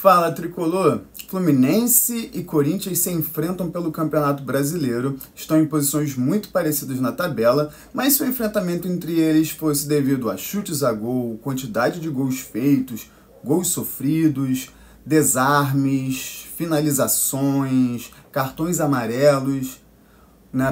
Fala, Tricolor! Fluminense e Corinthians se enfrentam pelo Campeonato Brasileiro, estão em posições muito parecidas na tabela, mas se o enfrentamento entre eles fosse devido a chutes a gol, quantidade de gols feitos, gols sofridos, desarmes, finalizações, cartões amarelos,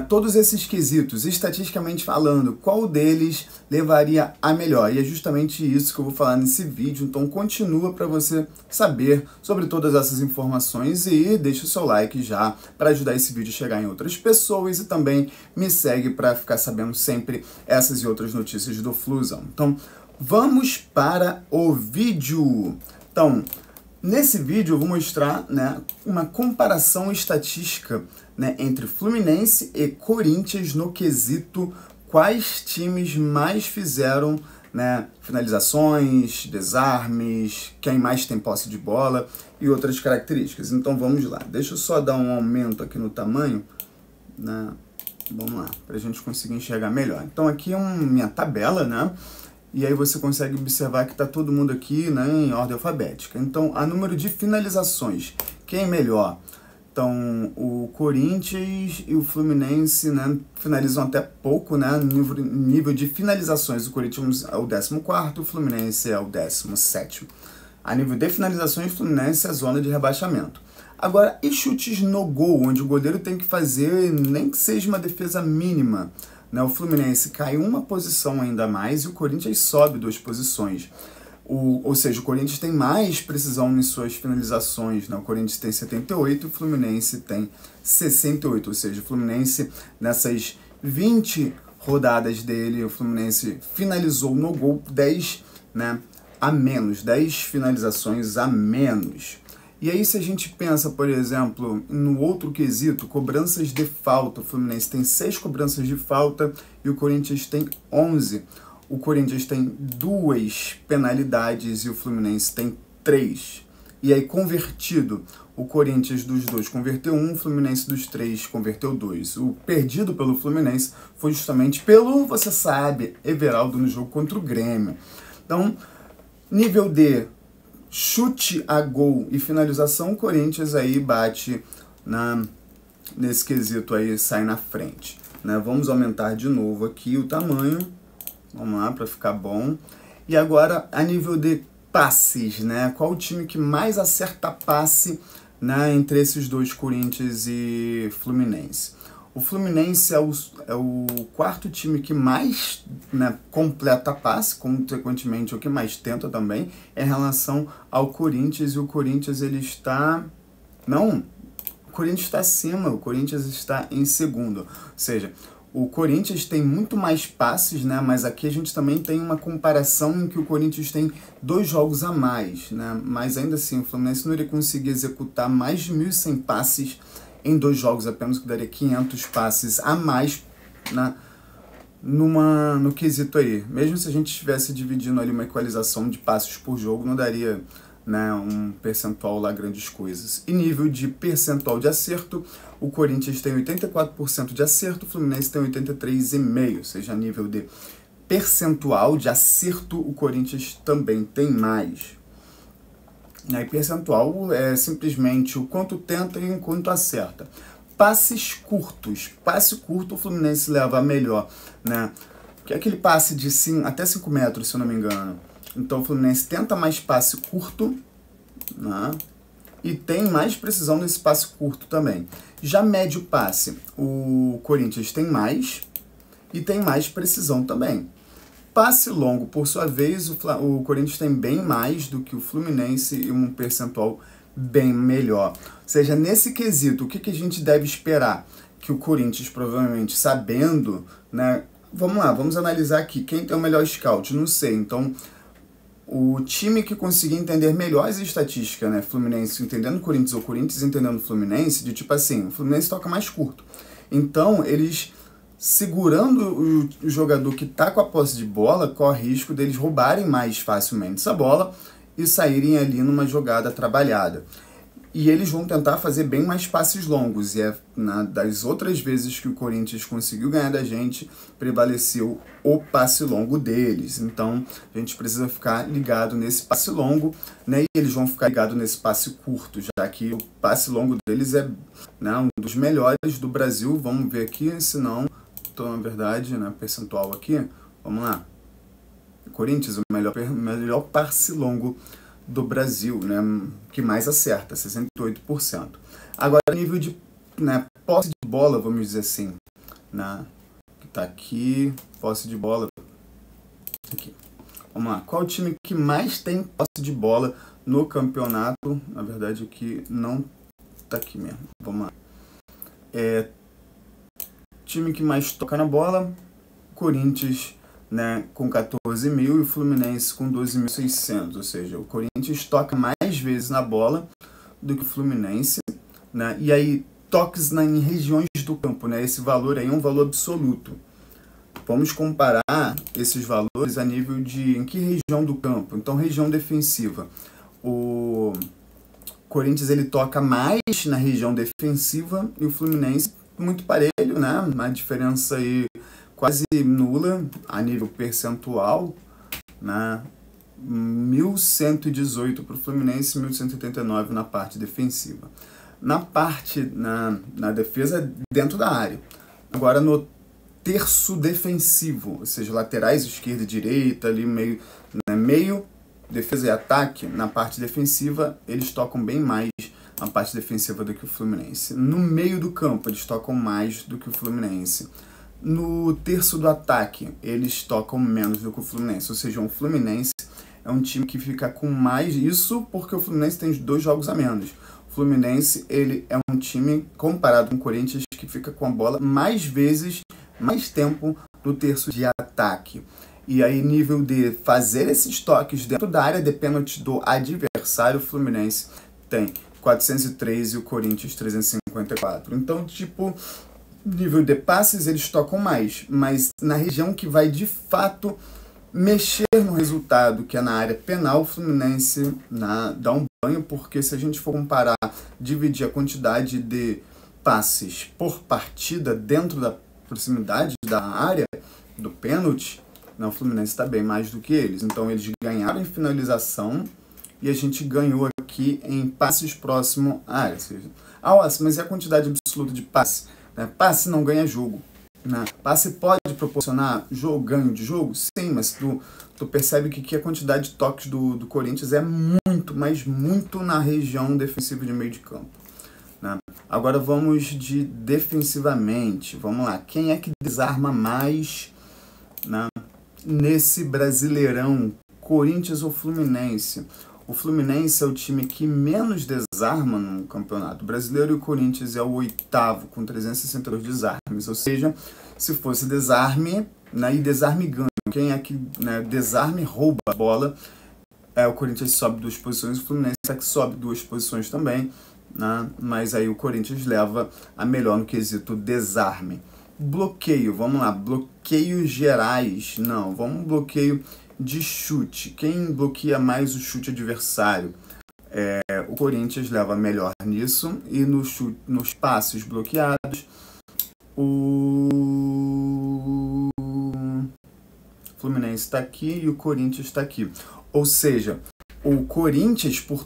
todos esses quesitos, estatisticamente falando, qual deles levaria a melhor? E é justamente isso que eu vou falar nesse vídeo, então continua para você saber sobre todas essas informações e deixa o seu like já para ajudar esse vídeo a chegar em outras pessoas e também me segue para ficar sabendo sempre essas e outras notícias do Flusão. Então, vamos para o vídeo. Então, nesse vídeo eu vou mostrar uma comparação estatística entre Fluminense e Corinthians no quesito quais times mais fizeram finalizações, desarmes, quem mais tem posse de bola e outras características. Então vamos lá, deixa eu só dar um aumento aqui no tamanho, vamos lá, para a gente conseguir enxergar melhor. Então aqui é minha tabela, e aí você consegue observar que está todo mundo aqui em ordem alfabética. Então, a número de finalizações, quem é melhor? Então, o Corinthians e o Fluminense finalizam até pouco, nível de finalizações. O Corinthians é o 14º, o Fluminense é o 17º. A nível de finalizações, o Fluminense é a zona de rebaixamento. Agora, e chutes no gol, onde o goleiro tem que fazer nem que seja uma defesa mínima? O Fluminense cai uma posição ainda mais e o Corinthians sobe 2 posições. Ou seja, o Corinthians tem mais precisão em suas finalizações. O Corinthians tem 78 e o Fluminense tem 68. Ou seja, o Fluminense, nessas 20 rodadas dele, o Fluminense finalizou no gol 10 a menos, 10 finalizações a menos. E aí, se a gente pensa, por exemplo, no outro quesito, cobranças de falta, o Fluminense tem 6 cobranças de falta e o Corinthians tem 11. O Corinthians tem 2 penalidades e o Fluminense tem 3. E aí, convertido, o Corinthians dos 2 converteu 1, o Fluminense dos 3 converteu 2. O perdido pelo Fluminense foi justamente pelo, você sabe, Everaldo no jogo contra o Grêmio. Então, nível D, chute a gol e finalização, o Corinthians aí bate nesse quesito aí, sai na frente. Vamos aumentar de novo aqui o tamanho, vamos lá, para ficar bom. E agora, a nível de passes, qual o time que mais acerta passe entre esses dois, Corinthians e Fluminense? O Fluminense é o 4º time que mais completa passe, consequentemente o que mais tenta também, em relação ao Corinthians. E o Corinthians ele está... Não, o Corinthians está acima, o Corinthians está em segundo. Ou seja, o Corinthians tem muito mais passes, mas aqui a gente também tem uma comparação em que o Corinthians tem 2 jogos a mais. Mas ainda assim, o Fluminense não iria conseguir executar mais de 1.100 passes em 2 jogos apenas, que daria 500 passes a mais no quesito aí. Mesmo se a gente estivesse dividindo ali uma equalização de passes por jogo, não daria um percentual lá grandes coisas. E nível de percentual de acerto, o Corinthians tem 84% de acerto, o Fluminense tem 83,5%. Ou seja, a nível de percentual de acerto, o Corinthians também tem mais. E percentual é simplesmente o quanto tenta e o quanto acerta. Passes curtos. Passe curto, o Fluminense leva a melhor, que é aquele passe de até 5 metros, se eu não me engano. Então o Fluminense tenta mais passe curto, e tem mais precisão nesse passe curto também. Já médio passe, o Corinthians tem mais e tem mais precisão também. Passe longo, por sua vez, o Corinthians tem bem mais do que o Fluminense e um percentual bem melhor. Ou seja, nesse quesito, o que a gente deve esperar? Que o Corinthians, provavelmente, sabendo, vamos lá, vamos analisar aqui. Quem tem o melhor scout? Não sei. Então, o time que conseguir entender melhor as estatísticas, Fluminense entendendo o Corinthians ou Corinthians entendendo o Fluminense, de tipo assim, o Fluminense toca mais curto. Então, eles... segurando o jogador que está com a posse de bola, corre risco deles roubarem mais facilmente essa bola e saírem ali numa jogada trabalhada. E eles vão tentar fazer bem mais passes longos. E das outras vezes que o Corinthians conseguiu ganhar da gente, prevaleceu o passe longo deles. Então, a gente precisa ficar ligado nesse passe longo, né? E eles vão ficar ligados nesse passe curto, já que o passe longo deles é, né, um dos melhores do Brasil. Vamos ver aqui, se não, estou, na verdade, na percentual aqui. Vamos lá. Corinthians, o melhor passe longo do Brasil, né, que mais acerta, 68%. Agora, nível de, né, posse de bola, vamos dizer assim, né, que tá aqui, posse de bola, aqui. Vamos lá, qual o time que mais tem posse de bola no campeonato? Na verdade, aqui não tá aqui mesmo, vamos lá. Time que mais toca na bola, Corinthians, né, com 14 mil e o Fluminense com 12.600, ou seja, o Corinthians toca mais vezes na bola do que o Fluminense, né, e aí toques em regiões do campo, né, esse valor aí é um valor absoluto. Vamos comparar esses valores a nível de em que região do campo. Então, região defensiva, o Corinthians ele toca mais na região defensiva e o Fluminense muito parelho, né, uma diferença aí quase nula a nível percentual, né? 1.118 para o Fluminense, 1.189 na parte defensiva. Na parte, na defesa, dentro da área. Agora, no terço defensivo, ou seja, laterais, esquerda e direita, ali meio, né, meio, defesa e ataque, na parte defensiva, eles tocam bem mais a parte defensiva do que o Fluminense. No meio do campo, eles tocam mais do que o Fluminense. No terço do ataque, eles tocam menos do que o Fluminense. Ou seja, o Fluminense é um time que fica com mais isso porque o Fluminense tem 2 jogos a menos. O Fluminense ele é um time, comparado com o Corinthians, que fica com a bola mais vezes, mais tempo no terço de ataque. E aí, nível de fazer esses toques dentro da área de pênalti do adversário, o Fluminense tem 403 e o Corinthians 354. Então, tipo, nível de passes eles tocam mais, mas na região que vai de fato mexer no resultado, que é na área penal, o Fluminense dá um banho, porque se a gente for comparar, dividir a quantidade de passes por partida dentro da proximidade da área do pênalti, o Fluminense está bem mais do que eles. Então eles ganharam em finalização e a gente ganhou aqui em passes próximo à área. Mas e a quantidade absoluta de passes? Passe não ganha jogo. Né? Passe pode proporcionar ganho de jogo? Sim, mas tu percebe que a quantidade de toques do Corinthians é muito, mas muito na região defensiva de meio de campo. Né? Agora vamos de defensivamente. Vamos lá. Quem é que desarma mais, né, nesse Brasileirão? Corinthians ou Fluminense? O Fluminense é o time que menos desarma no Campeonato Brasileiro e o Corinthians é o 8º com 362 desarmes. Ou seja, se fosse desarme, né, e desarme ganho, quem é que, né, desarme rouba a bola, o Corinthians sobe 2 posições, o Fluminense é que sobe 2 posições também, né, mas aí o Corinthians leva a melhor no quesito desarme. Bloqueio, vamos lá, bloqueios gerais, não, vamos bloqueio de chute. Quem bloqueia mais o chute adversário? O Corinthians leva melhor nisso. E nos passes bloqueados, o Fluminense está aqui e o Corinthians está aqui. Ou seja, o Corinthians, por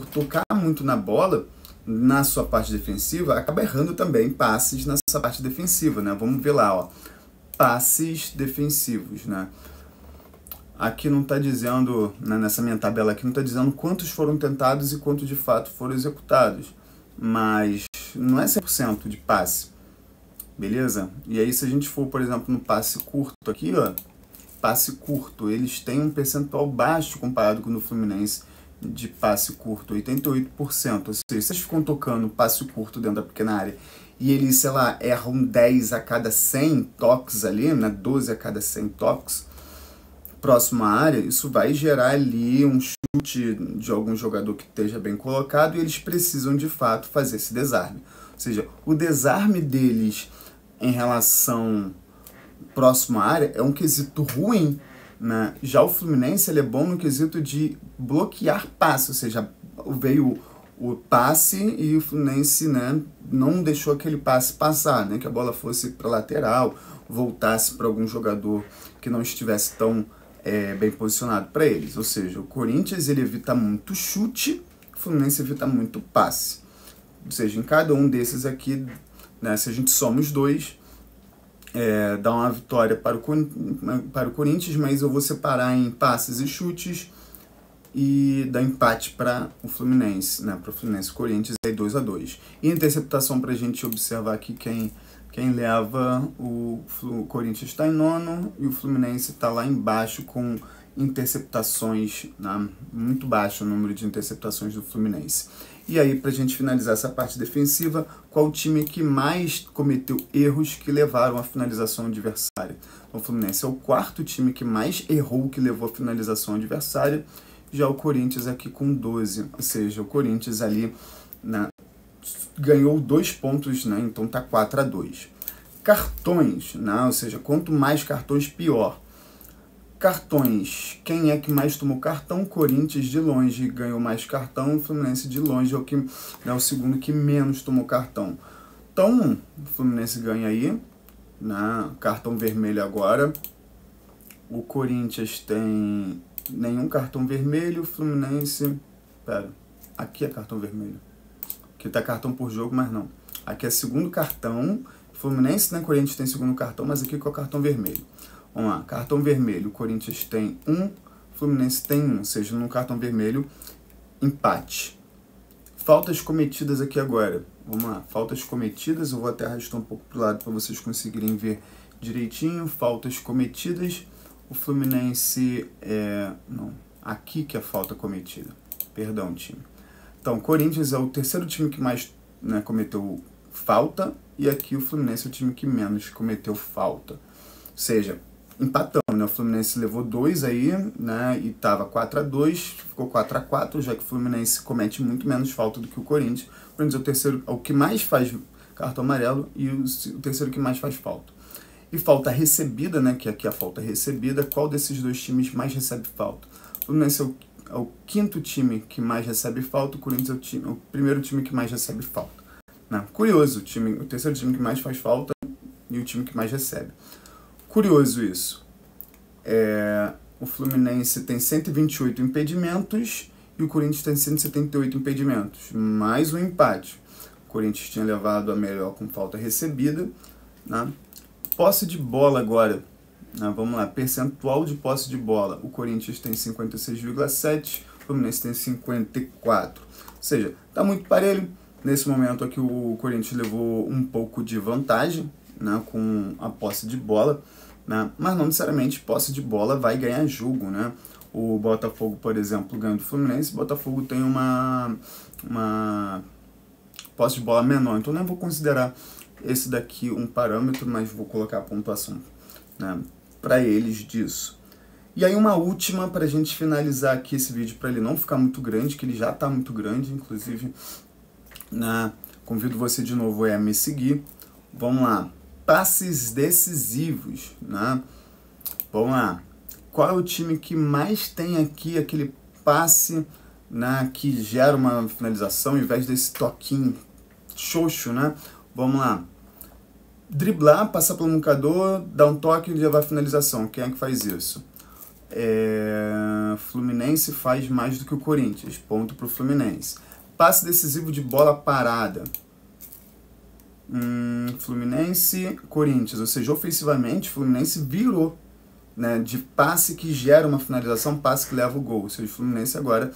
tocar muito na bola, na sua parte defensiva, acaba errando também passes nessa parte defensiva, né? Vamos ver lá, ó. Passes defensivos, né? Aqui não está dizendo, né, nessa minha tabela aqui, não está dizendo quantos foram tentados e quantos de fato foram executados. Mas não é 100% de passe, beleza? E aí se a gente for, por exemplo, no passe curto aqui, ó, passe curto, eles têm um percentual baixo comparado com o do Fluminense de passe curto, 88%. Ou seja, se eles ficam tocando passe curto dentro da pequena área e eles, sei lá, erram 10 a cada 100 toques ali, né, 12 a cada 100 toques, próximo à área, isso vai gerar ali um chute de algum jogador que esteja bem colocado e eles precisam de fato fazer esse desarme. Ou seja, o desarme deles em relação próximo à área é um quesito ruim, né? Já o Fluminense ele é bom no quesito de bloquear passe, ou seja, veio o passe e o Fluminense, né, não deixou aquele passe passar, né, que a bola fosse para lateral, voltasse para algum jogador que não estivesse tão bem posicionado para eles. Ou seja, o Corinthians ele evita muito chute, o Fluminense evita muito passe. Ou seja, em cada um desses aqui, né, se a gente soma os dois, dá uma vitória para o Corinthians, mas eu vou separar em passes e chutes e dá empate para o Fluminense, né, para o Fluminense e Corinthians, aí 2-2. E interceptação para a gente observar aqui quem leva, o Corinthians está em nono e o Fluminense está lá embaixo com interceptações, né, muito baixo o número de interceptações do Fluminense. E aí, para a gente finalizar essa parte defensiva, qual o time que mais cometeu erros que levaram à finalização adversária? O Fluminense é o quarto time que mais errou que levou à finalização adversária, já o Corinthians aqui com 12, ou seja, o Corinthians ali, né, ganhou 2 pontos, né, então tá 4-2. Cartões, né, ou seja, quanto mais cartões, pior. Cartões, quem é que mais tomou cartão? Corinthians de longe ganhou mais cartão, o Fluminense de longe é o segundo que menos tomou cartão. Então, o Fluminense ganha aí, né, cartão vermelho agora. O Corinthians tem nenhum cartão vermelho, o Fluminense... Pera, aqui é cartão vermelho. Aqui tá cartão por jogo, mas não. Aqui é segundo cartão, Fluminense, né, Corinthians tem segundo cartão, mas aqui é o cartão vermelho. Vamos lá, cartão vermelho, o Corinthians tem 1, Fluminense tem 1, ou seja, no cartão vermelho, empate. Faltas cometidas aqui agora, vamos lá, faltas cometidas, eu vou até arrastar um pouco para o lado para vocês conseguirem ver direitinho. Faltas cometidas, o Fluminense, não, aqui que é falta cometida, perdão time. Então, o Corinthians é o terceiro time que mais, né, cometeu falta, e aqui o Fluminense é o time que menos cometeu falta. Ou seja, empatamos, né? O Fluminense levou 2 aí, né? E tava 4-2, ficou 4-4, já que o Fluminense comete muito menos falta do que o Corinthians. O Corinthians é o terceiro, é o que mais faz cartão amarelo e o terceiro que mais faz falta. E falta recebida, né? Que aqui é a falta recebida. Qual desses dois times mais recebe falta? O Fluminense é o quinto time que mais recebe falta, o Corinthians é o primeiro time que mais recebe falta. Né? Curioso, o terceiro time que mais faz falta e o time que mais recebe. Curioso isso. O Fluminense tem 128 impedimentos e o Corinthians tem 178 impedimentos. Mais um empate. O Corinthians tinha levado a melhor com falta recebida. Né? Posse de bola agora. Né? Vamos lá. Percentual de posse de bola. O Corinthians tem 56,7. O Fluminense tem 54. Ou seja, está muito parelho. Nesse momento aqui o Corinthians levou um pouco de vantagem, né, com a posse de bola, né, mas não necessariamente posse de bola vai ganhar jogo, né? O Botafogo, por exemplo, ganhou do Fluminense, o Botafogo tem uma posse de bola menor, então nem vou considerar esse daqui um parâmetro, mas vou colocar a pontuação, né, para eles disso. E aí uma última para a gente finalizar aqui esse vídeo, para ele não ficar muito grande, que ele já está muito grande, inclusive, né, convido você de novo a me seguir. Vamos lá. Passes decisivos, né? Vamos lá. Qual é o time que mais tem aqui aquele passe, né, que gera uma finalização ao invés desse toquinho xoxo, né? Vamos lá. Driblar, passar pelo marcador, dar um toque e levar a finalização. Quem é que faz isso? Fluminense faz mais do que o Corinthians. Ponto para o Fluminense. Passe decisivo de bola parada. Fluminense, Corinthians, ou seja, ofensivamente, Fluminense virou, né, de passe que gera uma finalização, passe que leva o gol. Ou seja, o Fluminense agora,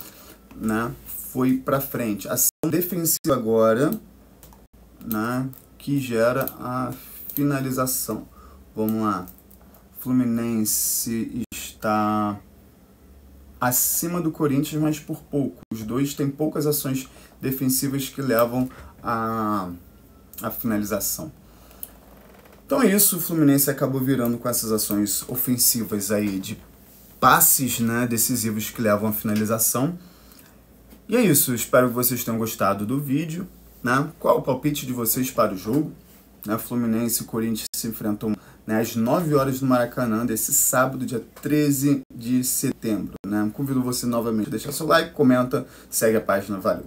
né, foi para frente. Ação defensiva agora, né, que gera a finalização. Vamos lá. Fluminense está acima do Corinthians, mas por pouco. Os dois têm poucas ações defensivas que levam a finalização. Então é isso, o Fluminense acabou virando com essas ações ofensivas aí de passes, né, decisivos que levam à finalização. E é isso, espero que vocês tenham gostado do vídeo, né? Qual o palpite de vocês para o jogo? Né? Fluminense e Corinthians se enfrentam, né, às 9 horas no Maracanã, desse sábado, dia 13 de setembro. Né? Convido você novamente a deixar seu like, comenta, segue a página, valeu!